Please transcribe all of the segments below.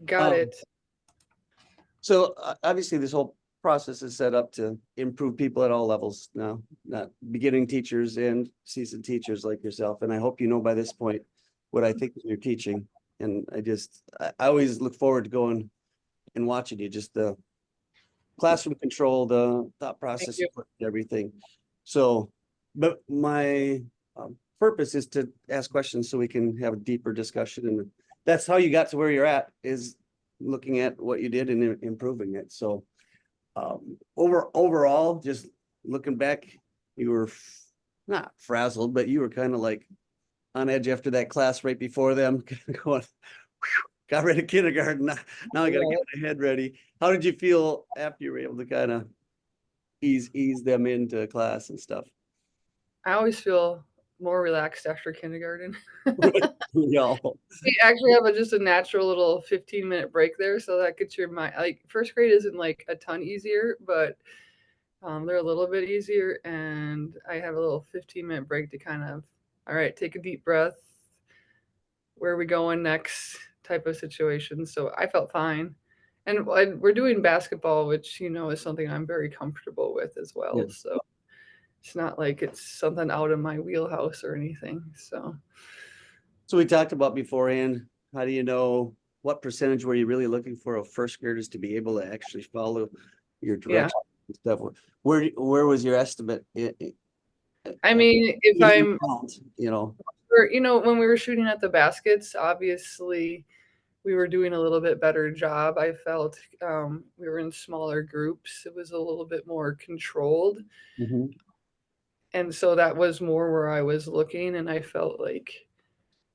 Got Um, it. so obviously this whole process is set up to improve people at all levels now, not beginning teachers and seasoned teachers like yourself. And I hope you know by this point what I think you're teaching. And I always look forward to going and watching you, just the classroom control, the thought Thank process, you. everything. So, but my purpose is to ask questions so we can have a deeper discussion. And that's how you got to where you're at, is looking at what you did and improving it. So overall, just looking back, you were not frazzled, but you were kind of like on edge after that class right before them, going, got rid of kindergarten. Now I got to Right. get my head ready. How did you feel after you were able to kind of ease them into class and stuff? I always feel more relaxed after kindergarten. Y'all. We actually have just a natural little 15-minute break there, so that gets your mind. Like first grade isn't like a ton easier, but they're a little bit easier, and I have a little 15-minute break to kind of, all right, take a deep breath. Where are we going next? Type of situation. So I felt fine, and we're doing basketball, which is something I'm very comfortable with as Yeah. well. So it's not like it's something out of my wheelhouse or anything. So So we talked about beforehand, how do you know what percentage were you really looking for of first graders to be able to actually follow your yeah, direction and stuff? Where was your estimate? I mean, if In I'm, count, you know. when we were shooting at the baskets, obviously we were doing a little bit better job. I felt we were in smaller groups. It was a little bit more controlled. Mhm. And so that was more where I was looking, and I felt like,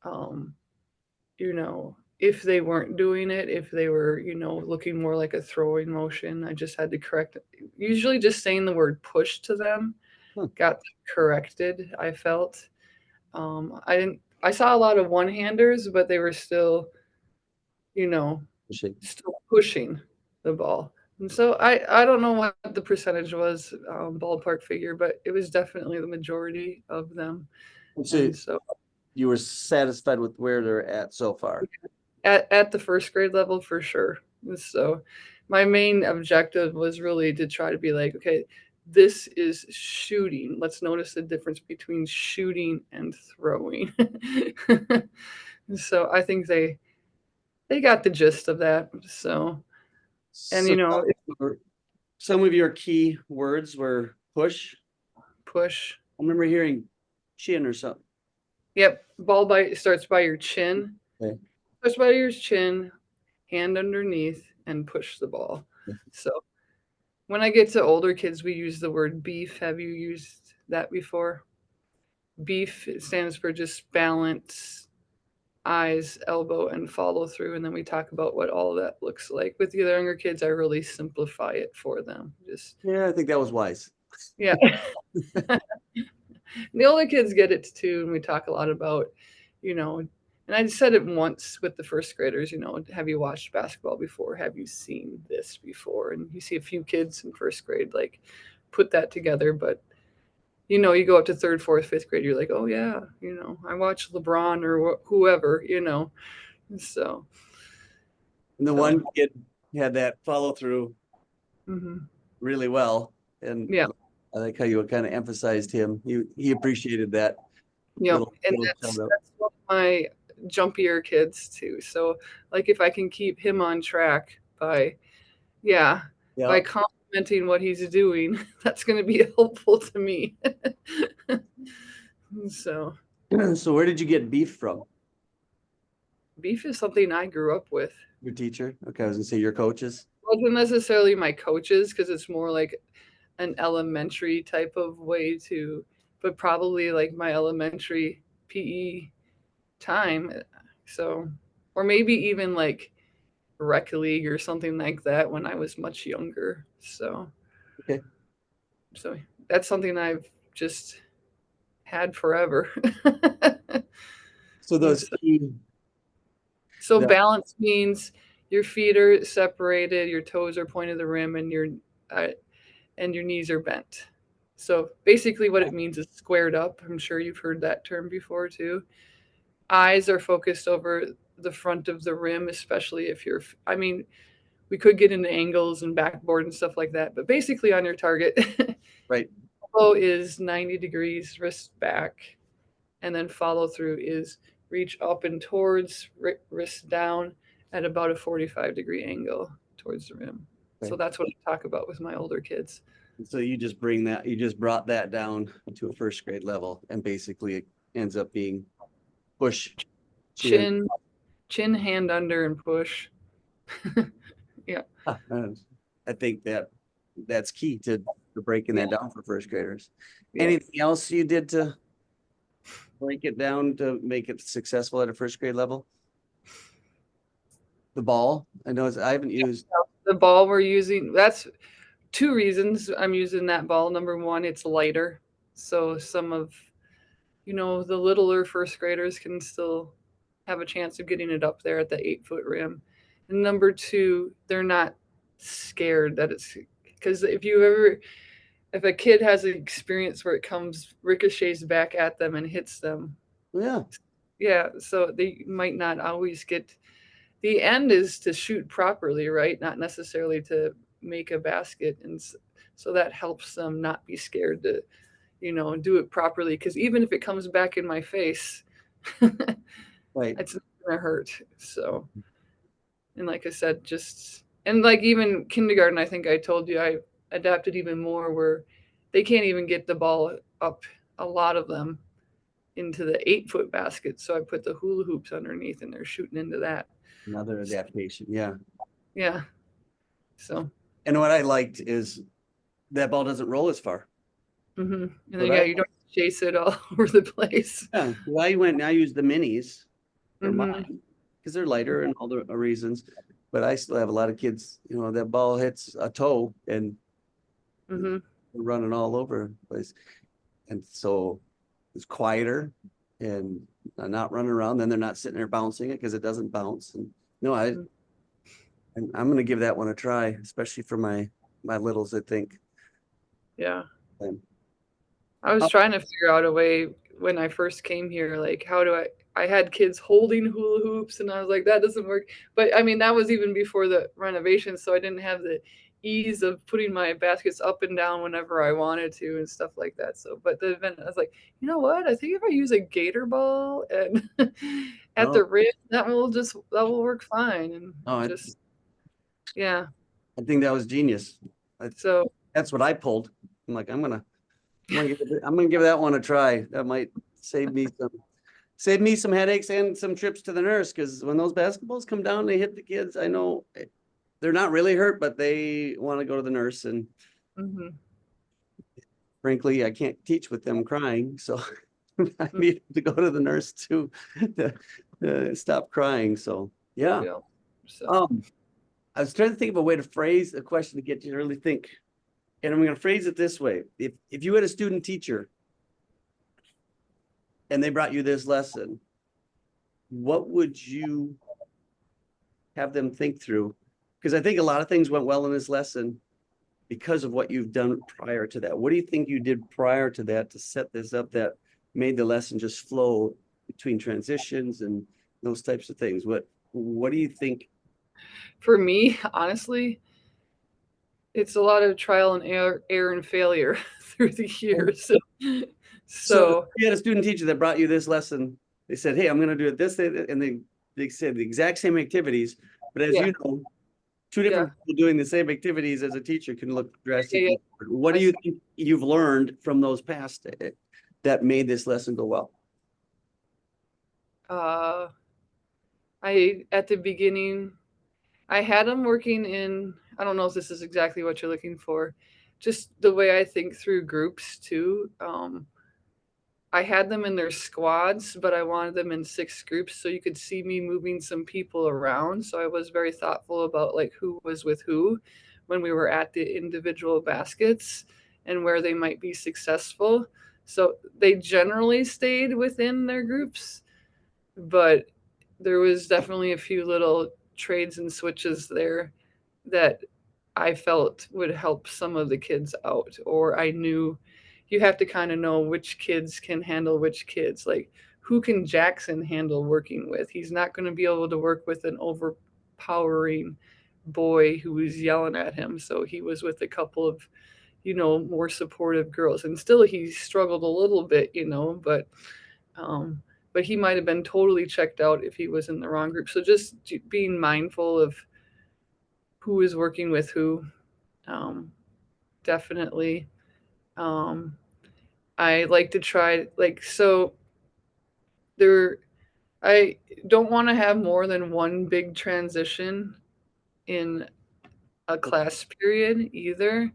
um, if they weren't doing it, if they were, looking more like a throwing motion, I just had to correct it. Usually just saying the word push to them Huh. got them corrected, I felt. I saw a lot of one-handers, but they were still, you know, Shake. still pushing the ball. And so I don't know what the percentage was, ballpark figure, but it was definitely the majority of them. So And so you were satisfied with where they're at so far. at the first grade level for sure. And so my main objective was really to try to be like, okay, this is shooting. Let's notice the difference between shooting and throwing. So I think they got the gist of that. So, and So it- some of your key words were push. push. I remember hearing chin or something. Yep, ball bite starts by your chin. Okay. Starts by your chin, hand underneath, and push the ball. So when I get to older kids, we use the word beef. Have you used that before? Beef stands for just balance, eyes, elbow, and follow through. And then we talk about what all of that looks like. With the younger kids, I really simplify it for them. Just, Yeah, I think that was wise. yeah. The older kids get it too. And we talk a lot about, you know, and I said it once with the first graders, have you watched basketball before? Have you seen this before? And you see a few kids in first grade like put that together, but you go up to third, fourth, fifth grade, you're like, oh yeah, I watch LeBron or whoever. So, And the so one kid had that follow through hmm really well. And yeah, I like how you kind of emphasized him. He appreciated that yeah, and little shout out. that's one of my jumpier kids too. So, like, if I can keep him on track by, yeah, Yeah. by complimenting what he's doing, that's going to be helpful to me. So, So where did you get beef from? beef is something I grew up with. Your teacher? Okay, I was gonna say your coaches. Wasn't necessarily my coaches because it's more like an elementary type of way to, but probably like my elementary PE time. So, or maybe even like rec league or something like that when I was much younger. Okay. So that's something I've just had forever. So those key So the balance means your feet are separated, your toes are pointed to the rim, uh, and your knees are bent. So basically, what it means is squared up. I'm sure you've heard that term before too. Eyes are focused over the front of the rim, especially if you're, I mean, we could get into angles and backboard and stuff like that, but basically on your target, Right. elbow is 90 degrees, wrist back, and then follow through is reach up and towards, wrist down at about a 45-degree angle towards the rim. So Right. that's what I talk about with my older kids. So you just brought that down to a first grade level, and basically it ends up being push, chin. Chin, chin, hand under, and push. Yeah. And I think that's key to breaking Yeah. that down for first graders. Yeah. Anything else you did to break it down to make it successful at a first grade level? The ball, I know I haven't used. The ball we're using, that's two reasons I'm using that ball. Number one, it's lighter. So some of, the littler first graders can still have a chance of getting it up there at the 8-foot rim. And number two, they're not scared that it's, because if a kid has an experience where it comes, ricochets back at them and hits them, Yeah, yeah, so they might not always get, the end is to shoot properly, right? Not necessarily to make a basket. And so that helps them not be scared to, do it properly. Because even if it comes back in my face, right. it's not going to hurt. So, and like I said, and like even kindergarten, I think I told you I adapted even more where they can't even get the ball up, a lot of them, into the 8-foot basket. So I put the hula hoops underneath and they're shooting into that. Another adaptation. Yeah. Yeah. So, And what I liked is that ball doesn't roll as far. and So then, yeah, you don't chase it all over the place. yeah. Well, I used the minis for Hmm. mine because they're lighter and all the reasons. But I still have a lot of kids, that ball hits a toe and Hmm. they're running all over the place. And so it's quieter and not running around. Then they're not sitting there bouncing it because it doesn't bounce. And no, and I'm gonna give that one a try, especially for my littles, I think. Yeah. And, I was oh, trying to figure out a way when I first came here, like, how do I had kids holding hula hoops and I was like, that doesn't work. But I mean, that was even before the renovation. So I didn't have the ease of putting my baskets up and down whenever I wanted to and stuff like that. So, but the event, I was like, you know what? I think if I use a gator ball and at no, the rim, that will work fine. And no, just, yeah. I think that was genius. So, That's what I pulled. I'm like, I'm gonna give that one a try. That might save me some headaches and some trips to the nurse. Because when those basketballs come down, they hit the kids. I know they're not really hurt, but they want to go to the nurse. And mhm, frankly, I can't teach with them crying, so I mm, need to go to the nurse too to stop crying. So yeah. yeah. So, I was trying to think of a way to phrase a question to get you to really think. And I'm going to phrase it this way. If you had a student teacher and they brought you this lesson, what would you have them think through? Because I think a lot of things went well in this lesson because of what you've done prior to that. What do you think you did prior to that to set this up that made the lesson just flow between transitions and those types of things? What do you think? for me, honestly, it's a lot of trial and error and failure through the years. So So, you had a student teacher that brought you this lesson. They said, "Hey, I'm going to do it this," and they said the exact same activities. But as yeah, you know, two yeah, different people doing the same activities as a teacher can look yeah, yeah. drastically different. What do you think you've learned from those past that made this lesson go well? Uh, at the beginning, I had them working in, I don't know if this is exactly what you're looking for, just the way I think through groups too. I had them in their squads, but I wanted them in 6 groups so you could see me moving some people around. So I was very thoughtful about like who was with who when we were at the individual baskets and where they might be successful. So they generally stayed within their groups, but there was definitely a few little trades and switches there that I felt would help some of the kids out, or I knew you have to kind of know which kids can handle which kids. Like who can Jackson handle working with? He's not going to be able to work with an overpowering boy who was yelling at him. So he was with a couple of, more supportive girls. And still he struggled a little bit, um, but he might have been totally checked out if he was in the wrong group. So just being mindful of who is working with who, um, definitely. Um, I like to try, like, so there, I don't want to have more than one big transition in a class period either.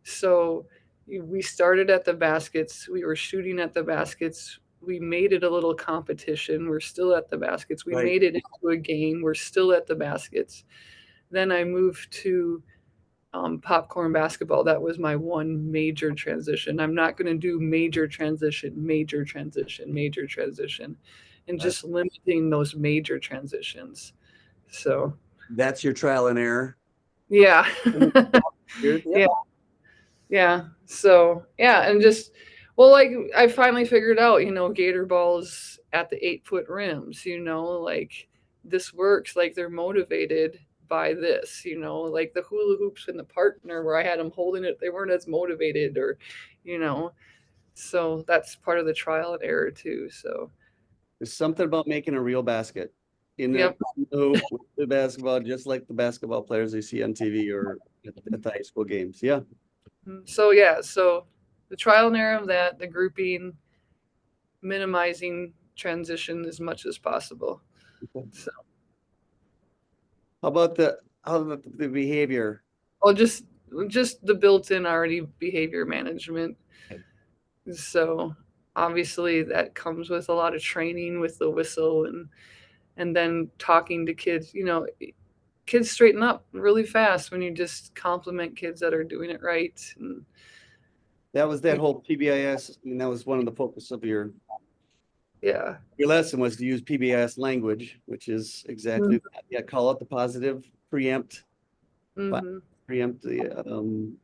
So we started at the baskets, we were shooting at the baskets, we made it a little competition, we're still at the baskets, we Right. made it into a game, we're still at the baskets. Then I moved to popcorn basketball. That was my one major transition. I'm not going to do major transition, major transition, major transition, and Uh, just limiting those major transitions. So, that's your trial and error. yeah. Yep. Yeah. Yeah. So, yeah. And just, well, like I finally figured out, gator balls at the 8-foot rims, like this works. Like they're motivated by this, like the hula hoops and the partner where I had them holding it, they weren't as motivated you know, so that's part of the trial and error too. So, There's something about making a real basket in the yep. hoop with the basketball, just like the basketball players they see on TV or at the high school games. Yeah. So, yeah. So the trial and error of that, the grouping, minimizing transition as much as possible. Okay. So, How about the behavior? well, just the built-in already behavior management. So obviously that comes with a lot of training with the whistle and then talking to kids. Kids straighten up really fast when you just compliment kids that are doing it right. And That was that whole PBIS. I mean, that was one of the focus of yeah. your lesson was to use PBIS language, which is exactly that. Yeah, call out the positive, preempt, but Mm-hmm. preempt the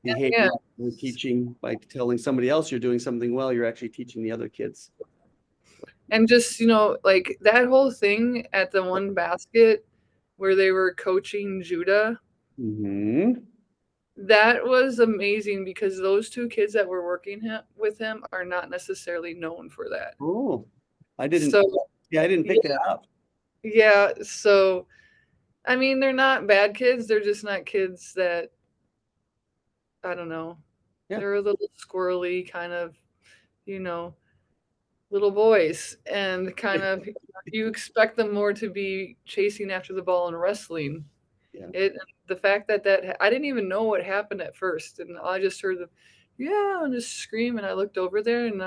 Yeah. behavior we're teaching by telling somebody else you're doing something well, you're actually teaching the other kids. And just, like that whole thing at the one basket where they were coaching Judah, Hmm. that was amazing because those two kids that were working with him are not necessarily known for that. Oh, I didn't, So, yeah, I didn't yeah, pick that up. yeah. So, I mean, they're not bad kids. They're just not kids that, I don't know, Yeah. they're a little squirrely kind of, you know, little boys. And kind of, you expect them more to be chasing after the ball and wrestling. Yeah. The fact that I didn't even know what happened at first, and I just heard the, yeah, and just scream, and I looked over there, and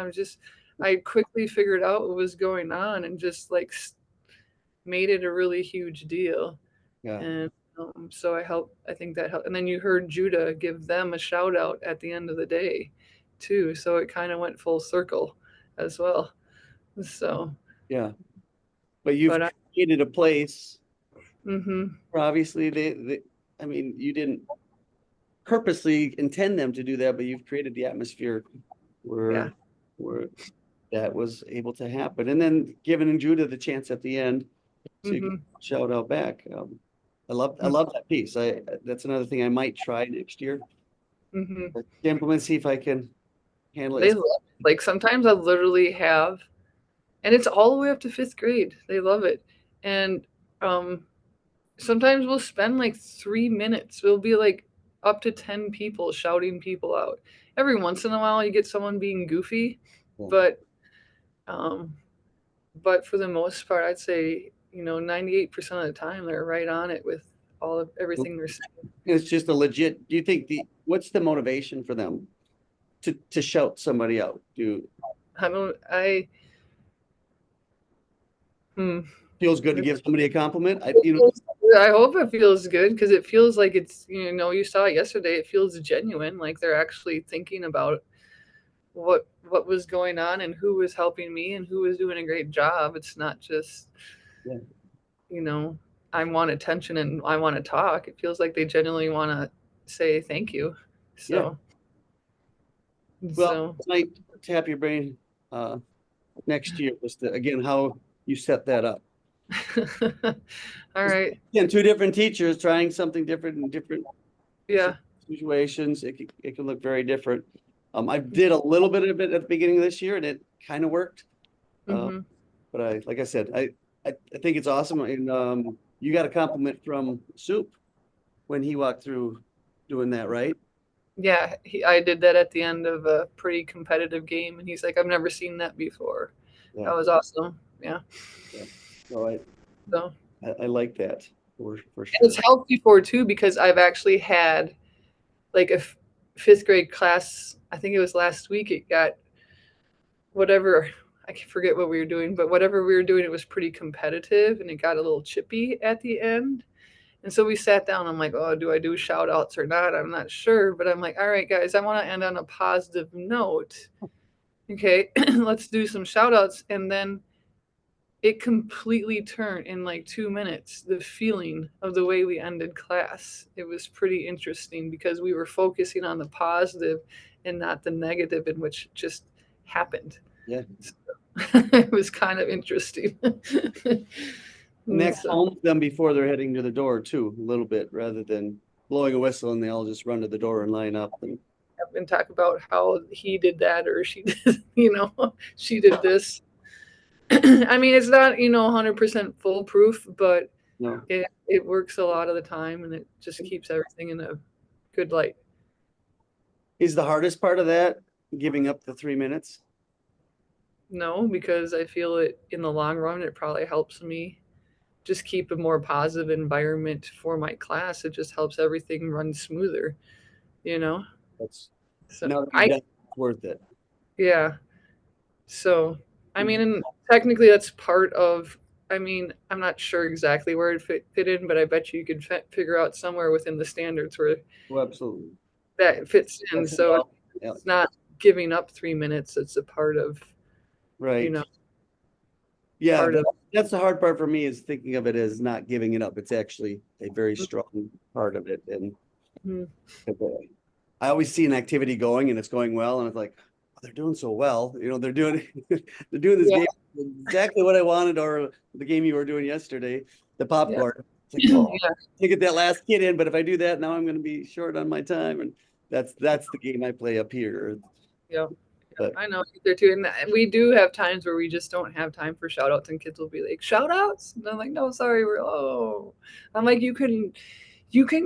I quickly figured out what was going on, and just like made it a really huge deal, Yeah. and so I think that helped, and then you heard Judah give them a shout out at the end of the day, too, so it kind of went full circle, as well. So, Yeah. But you've but I, created a place mm-hmm, where obviously I mean, you didn't purposely intend them to do that, but you've created the atmosphere yeah, where that was able to happen. And then giving Judah the chance at the end to mm-hmm, shout out back. I mm-hmm. love that piece. That's another thing I might try next year. Mm-hmm. Implement, see if I can handle They it. love it. Like sometimes I literally have, and it's all the way up to fifth grade. They love it, and um, sometimes we'll spend like 3 minutes. We'll be like up to 10 people shouting people out. Every once in a while, you get someone being goofy, Yeah. but um, but for the most part, I'd say 98% of the time they're right on it with all of everything they're saying. It's just a legit. Do you think what's the motivation for them to shout somebody out? Do I don't. I hmm. feels good to give somebody a compliment? I hope it feels good because it feels like it's, you saw it yesterday. It feels genuine, like they're actually thinking about what was going on and who was helping me and who was doing a great job. It's not just, Yeah. you know, I want attention and I want to talk. It feels like they genuinely want to say thank you. Yeah. So, Well, so tonight, tap your brain. Uh, next year, just to, again, how you set that up. All right. Again, two different teachers trying something different in different Yeah. situations. It can look very different. I did a little bit of it at the beginning of this year and it kind of worked. Hmm. But like I said, I think it's awesome. And you got a compliment from Soup when he walked through doing that, right? Yeah, I did that at the end of a pretty competitive game, and he's like, "I've never seen that before." Yeah. That was awesome. Yeah. Yeah. So So I like that for and it's sure. helped before too because I've actually had like a fifth grade class. I think it was last week. It got whatever. I can forget what we were doing, but whatever we were doing, it was pretty competitive, and it got a little chippy at the end. And so we sat down. I'm like, oh, do I do shout outs or not? I'm not sure. But I'm like, all right, guys, I want to end on a positive note. Okay, let's do some shout outs. And then it completely turned in like 2 minutes the feeling of the way we ended class. It was pretty interesting because we were focusing on the positive and not the negative, in which just happened. Yeah. So, it was kind of interesting. And And that so, calms them before they're heading to the door too, a little bit, rather than blowing a whistle and they all just run to the door and line up. and talk about how he did that or she did, she did this. I mean, it's not, 100% foolproof, but No. it works a lot of the time and it just keeps everything in a good light. Is the hardest part of that giving up the 3 minutes? No, because I feel it in the long run, it probably helps me just keep a more positive environment for my class. It just helps everything run smoother, you know? That's So now that you've done it, it's worth it. yeah. So, I mean, and technically that's part of, I mean, I'm not sure exactly where it fit in, but I bet you could figure out somewhere within the standards where Oh, absolutely. that fits in. That's So about, yeah, it's not giving up 3 minutes. It's a part of, you right. know, Yeah, part of, that's the hard part for me is thinking of it as not giving it up. It's actually a very strong part of it. And Mhm. I always see an activity going and it's going well, and it's like, oh, they're doing so well. They're doing they're doing this Yeah, game exactly what I wanted, or the game you were doing yesterday, the yeah, popcorn. It's like, oh, yeah, to get that last kid in, but if I do that, now I'm going to be short on my time, and that's the game I play up here. yeah. But I know there too, and we do have times where we just don't have time for shout outs, and kids will be like, "Shout outs," and I'm like, "No, sorry, I'm like, you can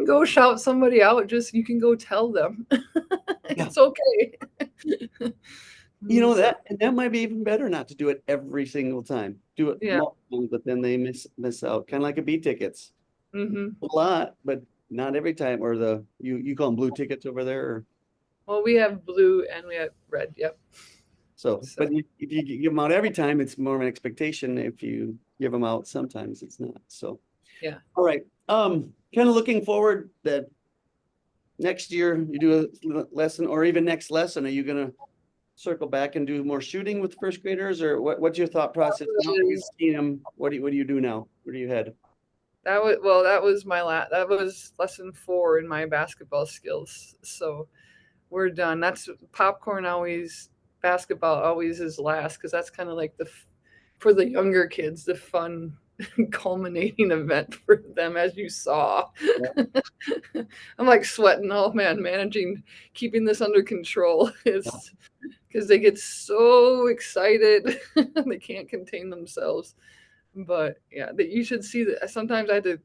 go shout somebody out. Just you can go tell them, yeah, it's okay." So that might be even better not to do it every single time. Do it yeah, multiple, but then they miss out, kind of like a B tickets. hmm. A lot, but not every time. Or you call them blue tickets over there, or Well, we have blue and we have red. Yep. so. So But if you give them out every time, it's more of an expectation. If you give them out, sometimes it's not. So, yeah. all right. Kind of looking forward that next year you do a lesson, or even next lesson. Are you gonna circle back and do more shooting with first graders, or what's your thought process now that you've seen them? What do you do now? Where do you head? That was that was lesson 4 in my basketball skills. So we're done. That's popcorn always basketball always is last because that's kind of like for the younger kids the fun culminating event for them as you saw. Yeah. I'm like sweating. Oh man, managing keeping this under control is because they get so excited they can't contain themselves. But yeah, that you should see that. Sometimes I had to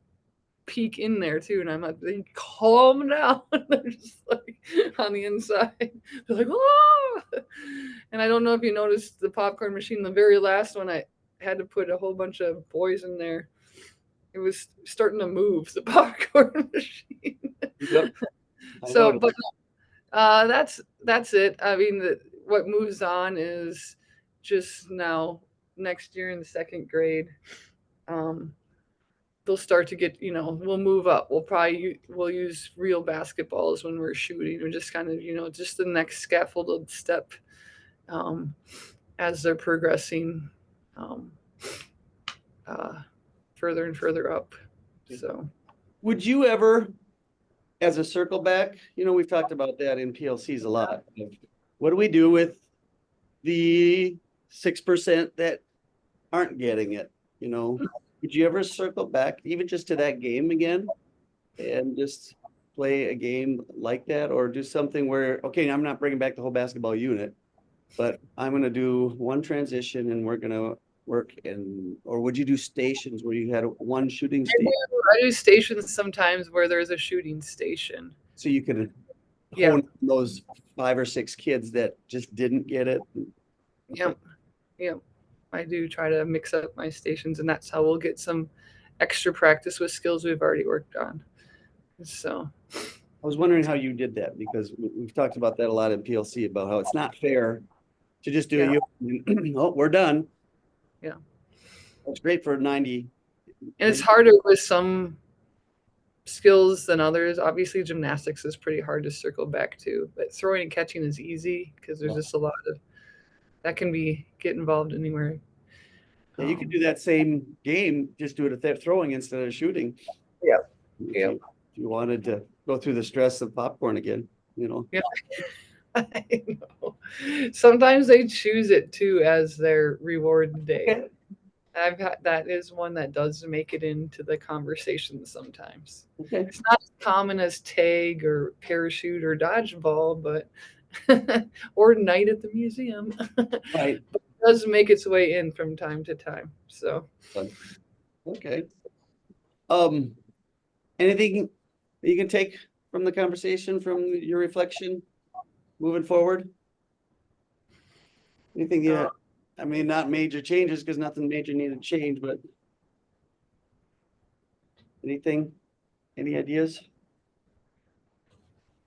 peek in there too, and I'm like, they calm down. They're just like on the inside. They're like, oh, and I don't know if you noticed the popcorn machine. The very last one, I had to put a whole bunch of boys in there. It was starting to move the popcorn machine. Yep. I So, noticed. but that's it. I mean, what moves on is just now next year in the second grade. Um, they'll start to get, we'll move up. We'll use real basketballs when we're shooting, or just kind of, just the next scaffolded step um, as they're progressing um, uh, further and further up. So Would you ever, as a circle back, we've talked about that in PLCs a lot. What do we do with the 6% that aren't getting it, you know? Would you ever circle back even just to that game again and just play a game like that, or do something where, okay, I'm not bringing back the whole basketball unit, but I'm gonna do one transition and we're gonna work in, or would you do stations where you had one shooting station I do stations sometimes where there's a shooting station. so you could Yeah. hone those 5 or 6 kids that just didn't get it? Yep. Yep. I do try to mix up my stations, and that's how we'll get some extra practice with skills we've already worked on. So, I was wondering how you did that because we've talked about that a lot in PLC about how it's not fair to just do yeah. you. Oh, we're done. Yeah. It's great for 90. And it's harder with some skills than others. Obviously, gymnastics is pretty hard to circle back to, but throwing and catching is easy because there's just a lot of that can get involved anywhere. Yeah, you could do that same game, just do it at throwing instead of shooting. Yeah. If Yeah. if you wanted to go through the stress of popcorn again, you know. Yeah. I know. Sometimes they choose it too as their reward day. I've had that is one that does make it into the conversation sometimes. Okay. It's not as common as tag or parachute or dodgeball, but or night at the museum. Right. But it does make its way in from time to time. So Okay. Anything you can take from the conversation, from your reflection moving forward? Anything you, I mean, not major changes because nothing major needed to change, but anything, any ideas?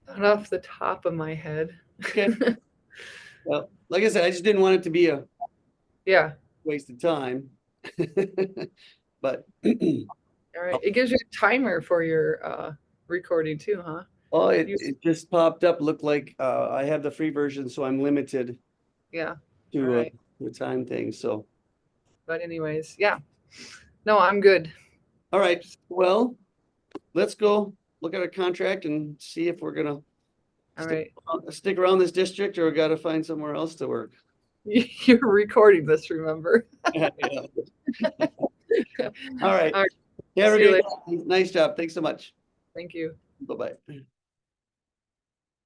not off the top of my head. Okay. Well, like I said, I just didn't want it to be a Yeah. waste of time. But All right. It gives you a timer for your recording too, huh? oh, it just popped up, looked like I have the free version, so I'm limited Yeah. to Right. the time thing, so. But anyways, yeah. No, I'm good. All right, well, let's go look at a contract and see if we're gonna All stick, right. stick around this district or gotta find somewhere else to work. You're recording this, remember? Yeah. All right. All right. Yeah, have a See you great later. day. Nice job. Thanks so much. Thank you. Bye-bye.